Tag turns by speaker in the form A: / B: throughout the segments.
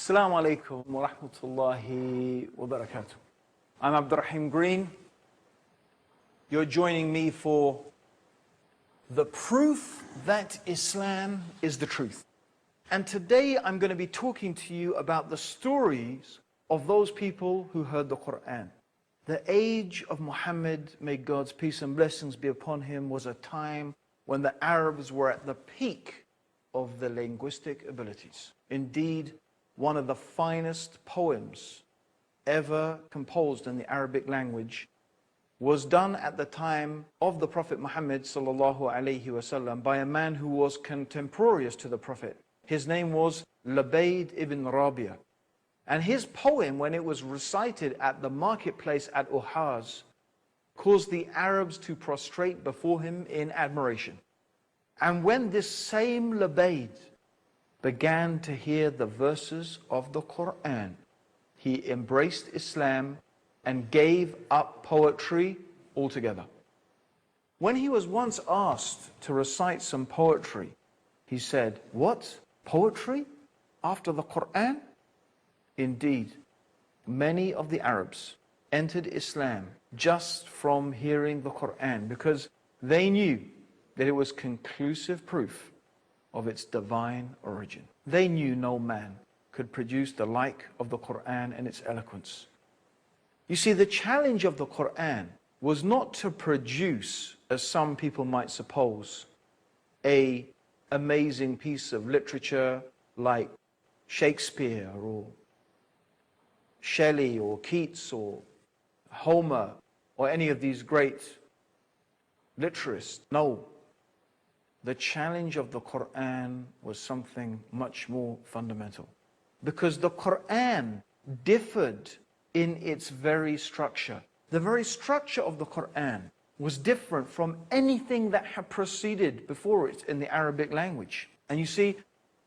A: Assalamu alaikum wa rahmatullahi wa barakatuh. I'm Abdur Raheem Green. You're joining me for the proof that Islam is the truth. And today I'm going to be talking to you about the stories of those people who heard the Quran. The age of Muhammad, may God's peace and blessings be upon him, was a time when the Arabs were at the peak of their linguistic abilities. Indeed, one of the finest poems ever composed in the Arabic language was done at the time of the Prophet Muhammad sallallahu alaihi wasallam by a man who was contemporaneous to the Prophet. His name was Labaid ibn Rabia. And his poem, when it was recited at the marketplace at Uhaz, caused the Arabs to prostrate before him in admiration. And when this same Labaid began to hear the verses of the Quran, he embraced Islam and gave up poetry altogether. When he was once asked to recite some poetry, he said, "What? Poetry after the Quran?" Indeed, many of the Arabs entered Islam just from hearing the Quran because they knew that it was conclusive proof of its divine origin. They knew no man could produce the like of the Quran and its eloquence. You see, the challenge of the Quran was not to produce, as some people might suppose, an amazing piece of literature like Shakespeare or Shelley or Keats or Homer or any of these great literasts. No. The challenge of the Quran was something much more fundamental. Because the Quran differed in its very structure. The very structure of the Quran was different from anything that had preceded before it in the Arabic language. And you see,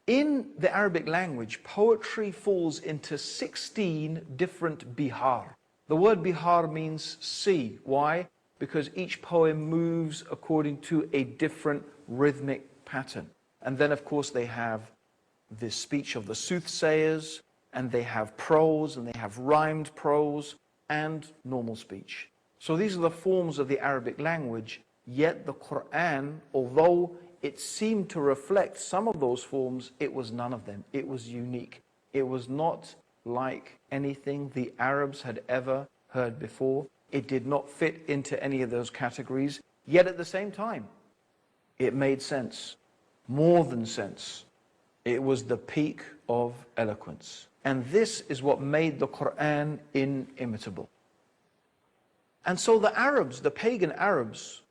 A: in the Arabic language, poetry falls into 16 different bihar. The word bihar means sea. Why? Because each poem moves according to a different rhythmic pattern. And then, of course, they have the speech of the soothsayers, and they have prose, and they have rhymed prose, and normal speech. So these are the forms of the Arabic language, yet the Quran, although it seemed to reflect some of those forms, it was none of them. It was unique. It was not like anything the Arabs had ever heard before. It did not fit into any of those categories, yet at the same time, it made sense, more than sense. It was the peak of eloquence. And this is what made the Quran inimitable. And so the Arabs, the pagan Arabs,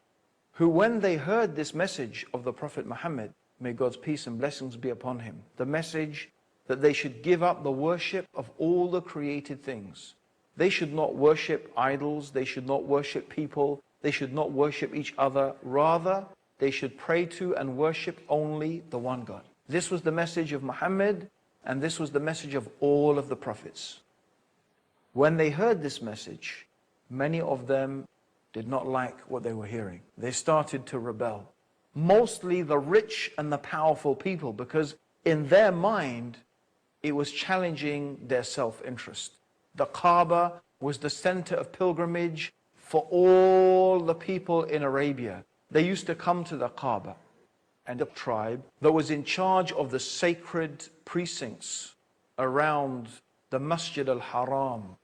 A: who when they heard this message of the Prophet Muhammad, may God's peace and blessings be upon him, the message that they should give up the worship of all the created things. They should not worship idols, they should not worship people, they should not worship each other. Rather, they should pray to and worship only the one God. This was the message of Muhammad, and this was the message of all of the prophets. When they heard this message, many of them did not like what they were hearing. They started to rebel. Mostly the rich and the powerful people, because in their mind, it was challenging their self-interest. The Kaaba was the center of pilgrimage for all the people in Arabia. They used to come to the Kaaba, and a tribe that was in charge of the sacred precincts around the Masjid al-Haram,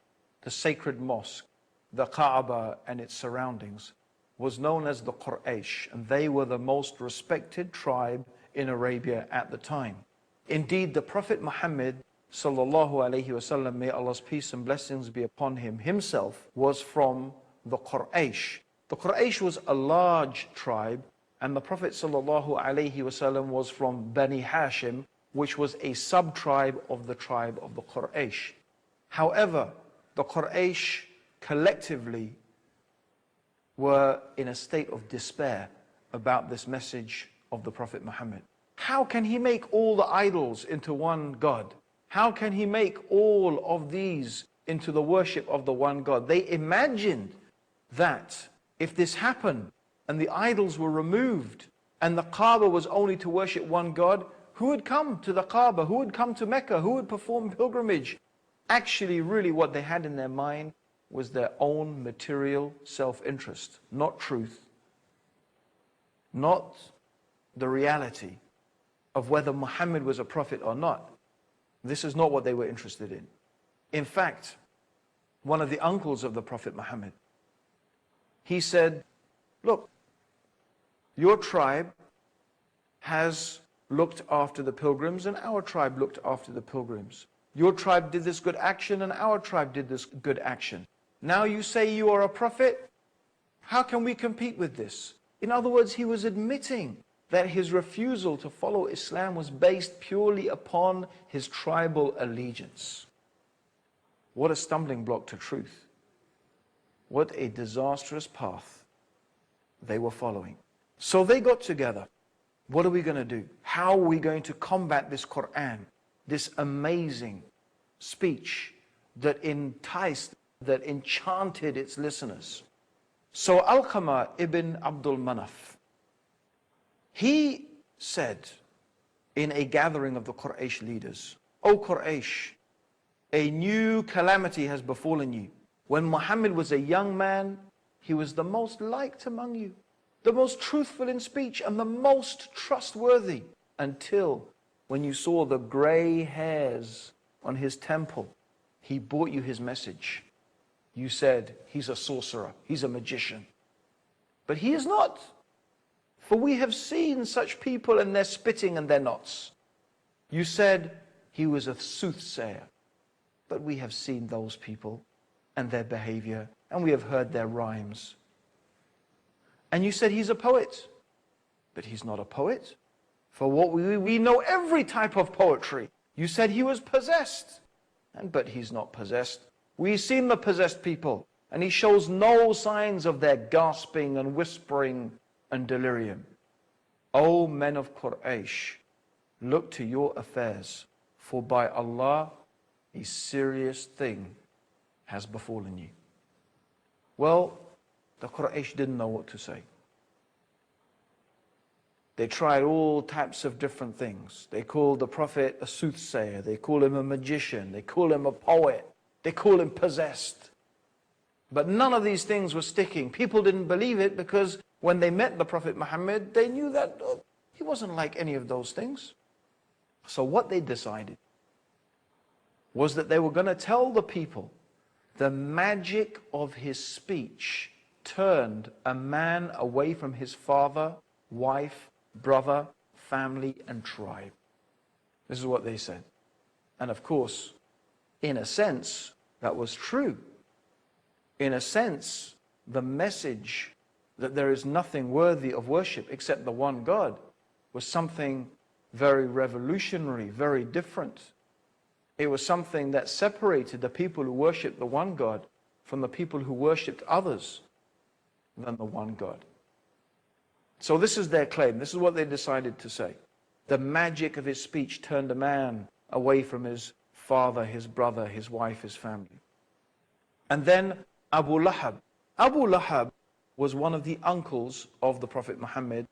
A: the sacred mosque, the Kaaba and its surroundings, was known as the Quraysh, and they were the most respected tribe in Arabia at the time. Indeed, the Prophet Muhammad sallallahu alaihi wasallam, may Allah's peace and blessings be upon him, himself was from the Quraysh. The Quraysh was a large tribe, and the Prophet sallallahu alaihi wasallam was from Bani Hashim, which was a sub-tribe of the tribe of the Quraysh. However, the Quraysh collectively were in a state of despair about this message of the Prophet Muhammad. How can he make all the idols into one God? How can he make all of these into the worship of the one God? They imagined that if this happened and the idols were removed and the Kaaba was only to worship one God, who would come to the Kaaba, who would come to Mecca, who would perform pilgrimage. Actually, really what they had in their mind was their own material self-interest, not truth, not the reality of whether Muhammad was a prophet or not. This is not what they were interested in. In fact, one of the uncles of the Prophet Muhammad, he said, look, your tribe has looked after the pilgrims and our tribe looked after the pilgrims. Your tribe did this good action and our tribe did this good action. Now you say you are a prophet? How can we compete with this? In other words, he was admitting that his refusal to follow Islam was based purely upon his tribal allegiance. What a stumbling block to truth. What a disastrous path they were following. So they got together. What are we going to do? How are we going to combat this Quran, this amazing speech that enticed, that enchanted its listeners? So Alqamah ibn Abdul Manaf, he said in a gathering of the Quraysh leaders, O Quraysh, a new calamity has befallen you. When Muhammad was a young man, he was the most liked among you, the most truthful in speech and the most trustworthy, until when you saw the gray hairs on his temple, he brought you his message. You said, he's a sorcerer, he's a magician. But he is not. For we have seen such people and their spitting and their knots. You said he was a soothsayer. But we have seen those people and their behavior, and we have heard their rhymes. And you said he's a poet. But he's not a poet. For what we know every type of poetry. You said he was possessed. But he's not possessed. We've seen the possessed people, and he shows no signs of their gasping and whispering and delirium. O men of Quraysh, look to your affairs, for by Allah, a serious thing has befallen you. Well, the Quraysh didn't know what to say. They tried all types of different things. They called the Prophet a soothsayer. They called him a magician. They called him a poet. They called him possessed. But none of these things were sticking. People didn't believe it because when they met the Prophet Muhammad, they knew that he wasn't like any of those things. So what they decided was that they were going to tell the people the magic of his speech turned a man away from his father, wife, brother, family, and tribe. This is what they said. And of course, in a sense, that was true. In a sense, the message that there is nothing worthy of worship except the one God was something very revolutionary, very different. It was something that separated the people who worshipped the one God from the people who worshipped others than the one God. So this is their claim. This is what they decided to say. The magic of his speech turned a man away from his father, his brother, his wife, his family. And then Abu Lahab. Abu Lahab was one of the uncles of the Prophet Muhammad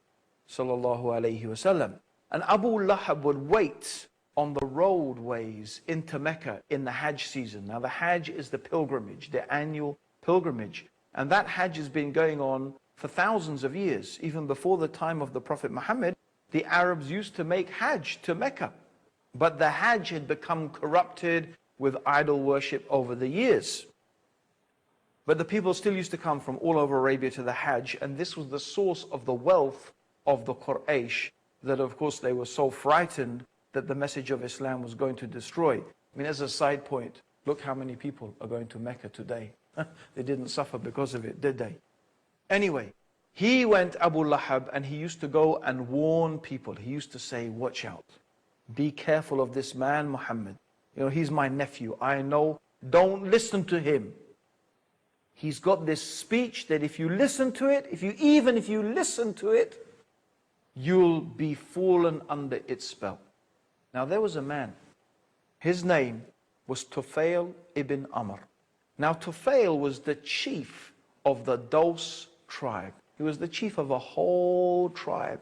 A: sallallahu alaihi wasallam. And Abu Lahab would wait on the roadways into Mecca in the Hajj season. Now the Hajj is the pilgrimage, the annual pilgrimage. And that Hajj has been going on for thousands of years. Even before the time of the Prophet Muhammad, the Arabs used to make Hajj to Mecca. But the Hajj had become corrupted with idol worship over the years. But the people still used to come from all over Arabia to the Hajj, and this was the source of the wealth of the Quraysh, that of course they were so frightened that the message of Islam was going to destroy. I mean, as a side point, look how many people are going to Mecca today. They didn't suffer because of it, did they? Anyway, he went, Abu Lahab, and he used to go and warn people. He used to say, watch out. Be careful of this man, Muhammad. You know, he's my nephew. I know. Don't listen to him. He's got this speech that if you listen to it, even if you listen to it, you'll be fallen under its spell. Now there was a man. His name was Tufail ibn Amr. Now Tufail was the chief of the Daws tribe. He was the chief of a whole tribe.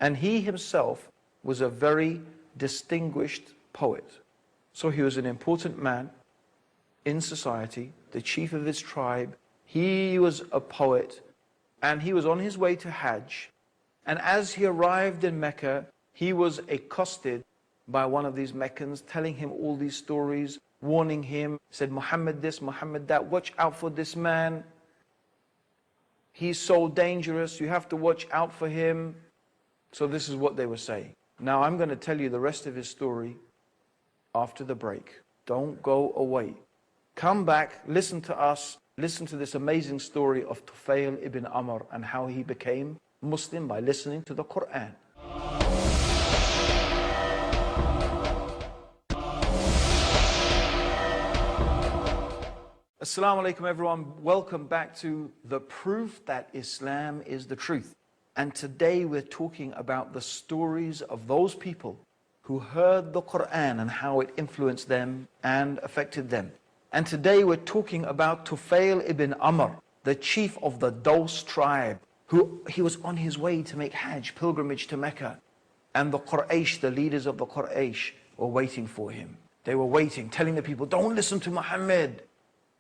A: And he himself was a very distinguished poet. So he was an important man in society, the chief of his tribe. He was a poet, and he was on his way to Hajj. And as he arrived in Mecca, he was accosted by one of these Meccans, telling him all these stories, warning him, said, Muhammad this, Muhammad that, watch out for this man. He's so dangerous, you have to watch out for him. So this is what they were saying. Now I'm going to tell you the rest of his story after the break. Don't go away. Come back, listen to us, listen to this amazing story of Tufail ibn Amr and how he became Muslim by listening to the Quran. Assalamu alaikum everyone, welcome back to The Proof That Islam is the Truth. And today we're talking about the stories of those people who heard the Quran and how it influenced them and affected them. And today we're talking about Tufail ibn Amr, the chief of the Daws tribe, he was on his way to make Hajj, pilgrimage to Mecca. And the Quraysh, the leaders of the Quraysh, were waiting for him. They were waiting, telling the people, don't listen to Muhammad.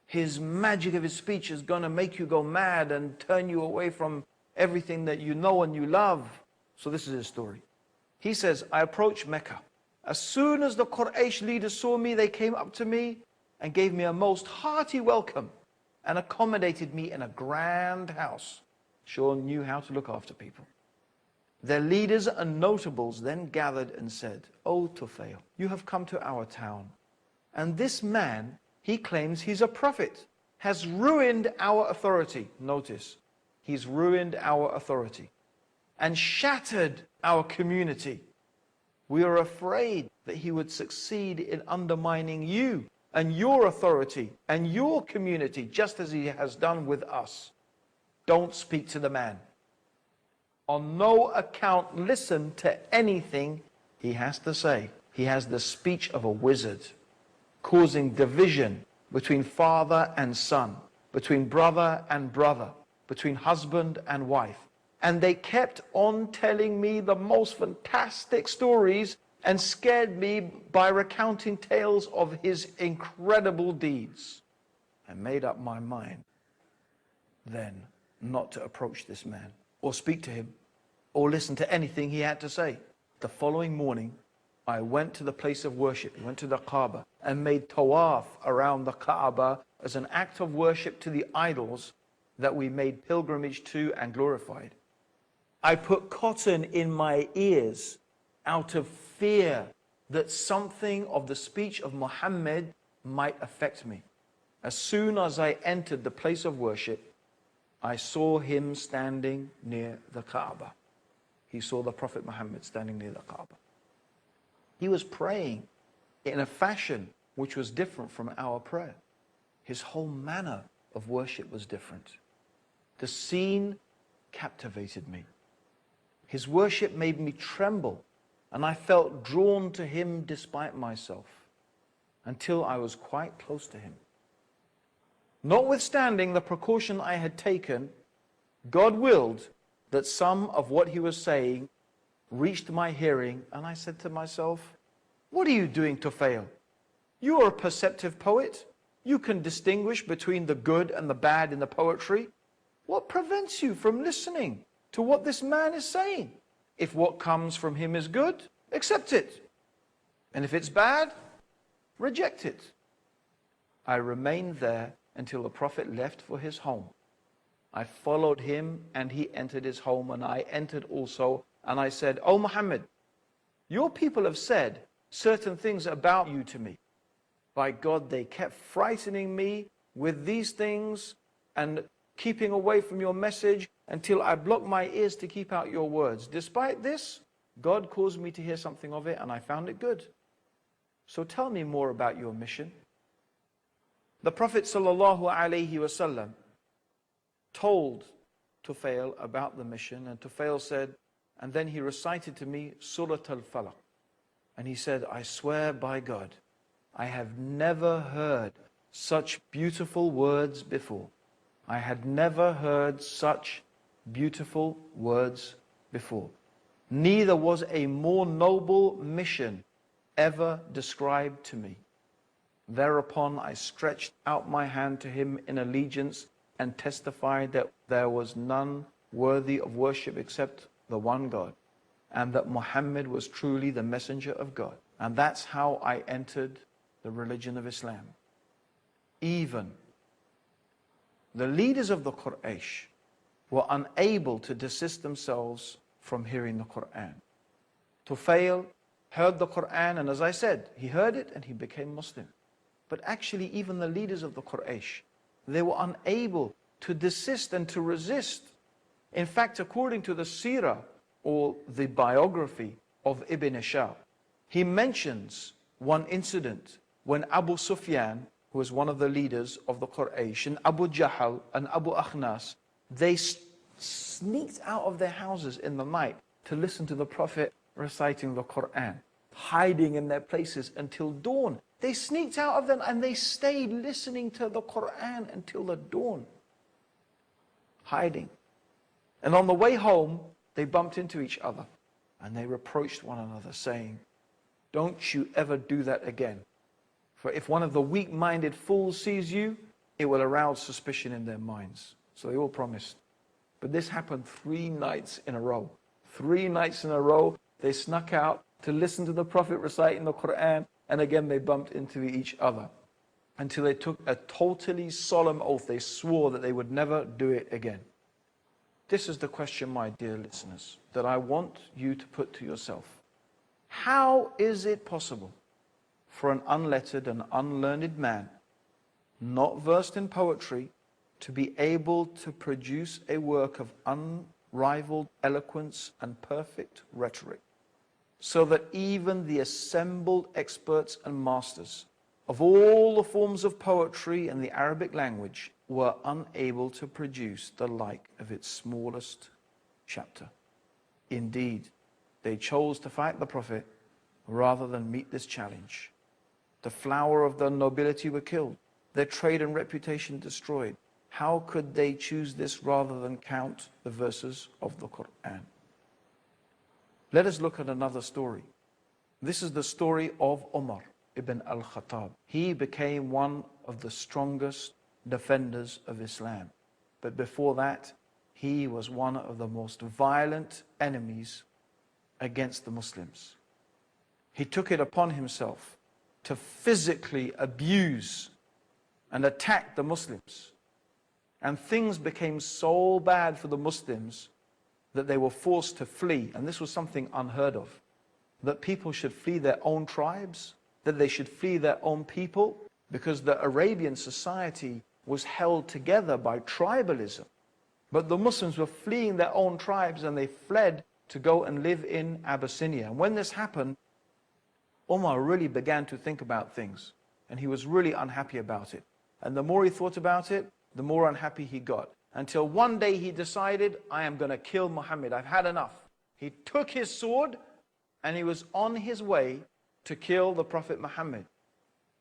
A: His magic of his speech is going to make you go mad and turn you away from everything that you know and you love. So this is his story. He says, I approached Mecca. As soon as the Quraysh leaders saw me, they came up to me and gave me a most hearty welcome and accommodated me in a grand house. Sure knew how to look after people. Their leaders and notables then gathered and said, O Tufail, you have come to our town, and this man, he claims he's a prophet, has ruined our authority. Notice, he's ruined our authority and shattered our community. We are afraid that he would succeed in undermining you and your authority and your community, just as he has done with us. Don't speak to the man. On no account listen to anything he has to say. He has the speech of a wizard, causing division between father and son, between brother and brother, between husband and wife. And they kept on telling me the most fantastic stories and scared me by recounting tales of his incredible deeds. I made up my mind then not to approach this man or speak to him or listen to anything he had to say. The following morning, I went to the place of worship, went to the Kaaba and made tawaf around the Kaaba as an act of worship to the idols that we made pilgrimage to and glorified. I put cotton in my ears out of fear that something of the speech of Muhammad might affect me. As soon as I entered the place of worship, I saw him standing near the Kaaba. He saw the Prophet Muhammad standing near the Kaaba. He was praying in a fashion which was different from our prayer. His whole manner of worship was different. The scene captivated me. His worship made me tremble, and I felt drawn to him despite myself, until I was quite close to him. Notwithstanding the precaution I had taken, God willed that some of what he was saying reached my hearing, and I said to myself, what are you doing, Tufail? You are a perceptive poet. You can distinguish between the good and the bad in the poetry. What prevents you from listening to what this man is saying? If what comes from him is good, accept it. And if it's bad, reject it. I remained there until the Prophet left for his home. I followed him and he entered his home, and I entered also, and I said, O Muhammad, your people have said certain things about you to me. By God, they kept frightening me with these things and keeping away from your message until I blocked my ears to keep out your words. Despite this, God caused me to hear something of it, and I found it good. So tell me more about your mission. The Prophet ﷺ told Tufail about the mission, and Tufail said, and then he recited to me Surah Al-Falaq. And he said, I swear by God, I have never heard such beautiful words before. I had never heard such beautiful words before. neither was a more noble mission ever described to me. Thereupon I stretched out my hand to him in allegiance and testified that there was none worthy of worship except the one God, and that Muhammad was truly the messenger of God. And that's how I entered the religion of Islam. Even the leaders of the Quraysh were unable to desist themselves from hearing the Quran. Tufail heard the Quran, and as I said, he heard it and he became Muslim. But actually, even the leaders of the Quraysh, they were unable to desist and to resist. In fact, according to the seerah, or the biography of Ibn Ishaq, he mentions one incident when Abu Sufyan, who was one of the leaders of the Quraysh, and Abu Jahl and Abu Akhnas, they sneaked out of their houses in the night to listen to the Prophet reciting the Quran, hiding in their places until dawn. They sneaked out of them and they stayed listening to the Quran until the dawn, hiding. And on the way home, they bumped into each other and they reproached one another, saying, "Don't you ever do that again. For if one of the weak-minded fools sees you, it will arouse suspicion in their minds." So they all promised. But this happened 3 nights in a row. 3 nights in a row, they snuck out to listen to the Prophet reciting the Quran, and again they bumped into each other until they took a totally solemn oath. They swore that they would never do it again. This is the question, my dear listeners, that I want you to put to yourself. How is it possible for an unlettered and unlearned man, not versed in poetry, to be able to produce a work of unrivaled eloquence and perfect rhetoric, so that even the assembled experts and masters of all the forms of poetry and the Arabic language were unable to produce the like of its smallest chapter? Indeed, they chose to fight the Prophet rather than meet this challenge. The flower of the nobility were killed, their trade and reputation destroyed. How could they choose this rather than count the verses of the Quran? Let us look at another story. This is the story of Umar ibn al-Khattab. He became one of the strongest defenders of Islam. But before that, he was one of the most violent enemies against the Muslims. He took it upon himself to physically abuse and attack the Muslims. And things became so bad for the Muslims that they were forced to flee. And this was something unheard of. That people should flee their own tribes, that they should flee their own people, because the Arabian society was held together by tribalism. But the Muslims were fleeing their own tribes and they fled to go and live in Abyssinia. And when this happened, Umar really began to think about things. And he was really unhappy about it. And the more he thought about it, the more unhappy he got. Until one day he decided, I am going to kill Muhammad. I've had enough. He took his sword and he was on his way to kill the Prophet Muhammad.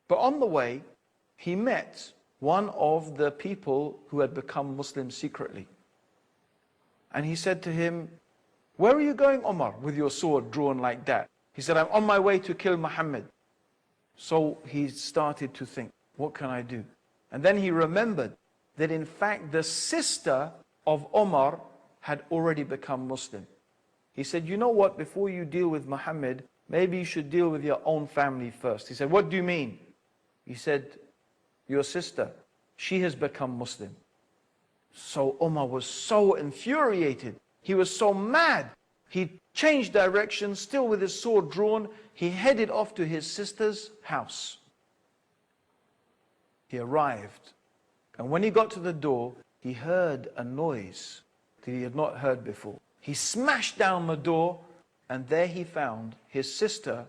A: But on the way, he met one of the people who had become Muslims secretly. And he said to him, "Where are you going, Umar, with your sword drawn like that?" He said, "I'm on my way to kill Muhammad." So he started to think, what can I do? And then he remembered that in fact the sister of Umar had already become Muslim. He said, "You know what, before you deal with Muhammad, maybe you should deal with your own family first." He said, "What do you mean?" He said, "Your sister, she has become Muslim." So Umar was so infuriated. He was so mad. He changed direction, still with his sword drawn. He headed off to his sister's house. He arrived. And when he got to the door, he heard a noise that he had not heard before. He smashed down the door, and there he found his sister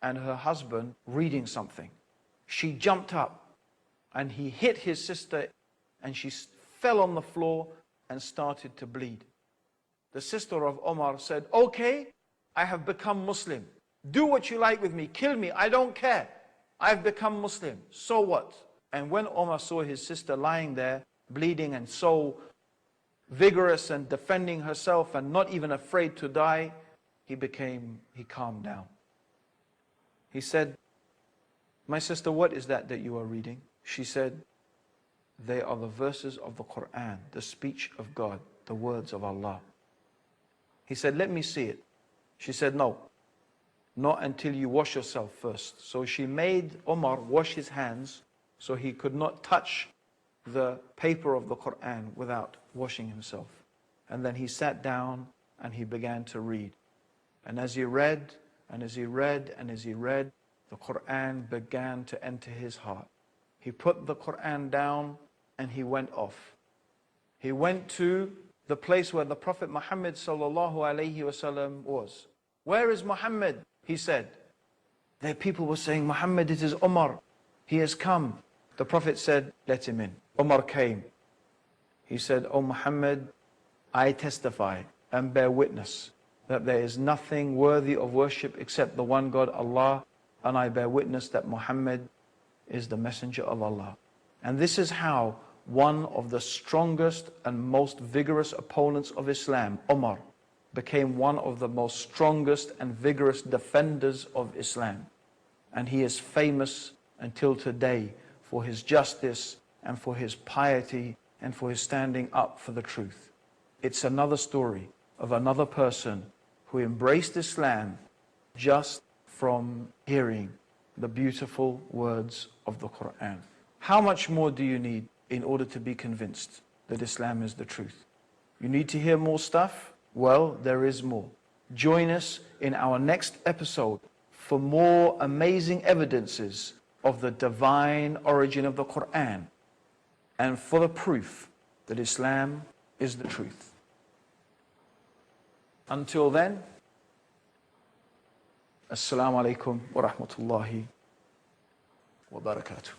A: and her husband reading something. She jumped up, and he hit his sister, and she fell on the floor and started to bleed. The sister of Omar said, "Okay, I have become Muslim. Do what you like with me. Kill me. I don't care. I've become Muslim. So what?" And when Omar saw his sister lying there, bleeding and so vigorous and defending herself and not even afraid to die, he calmed down. He said, "My sister, what is that you are reading?" She said, "They are the verses of the Quran, the speech of God, the words of Allah." He said, "Let me see it." She said, "No, not until you wash yourself first." So she made Omar wash his hands so he could not touch the paper of the Quran without washing himself. And then he sat down and he began to read. And as he read, and as he read, and as he read, the Quran began to enter his heart. He put the Quran down and he went off. He went to the place where the Prophet Muhammad sallallahu alaihi wasallam was. "Where is Muhammad?" he said. Their people were saying, "Muhammad, it is Omar. He has come." The Prophet said, "Let him in." Omar came. He said, "O Muhammad, I testify and bear witness that there is nothing worthy of worship except the one God, Allah, and I bear witness that Muhammad is the messenger of Allah." And this is how one of the strongest and most vigorous opponents of Islam, Omar, became one of the most strongest and vigorous defenders of Islam. And he is famous until today for his justice and for his piety and for his standing up for the truth. It's another story of another person who embraced Islam just from hearing the beautiful words of the Quran. How much more do you need in order to be convinced that Islam is the truth? You need to hear more stuff? Well, there is more. Join us in our next episode for more amazing evidences of the divine origin of the Quran and for the proof that Islam is the truth. Until then, Assalamu alaikum wa rahmatullahi wa barakatuh.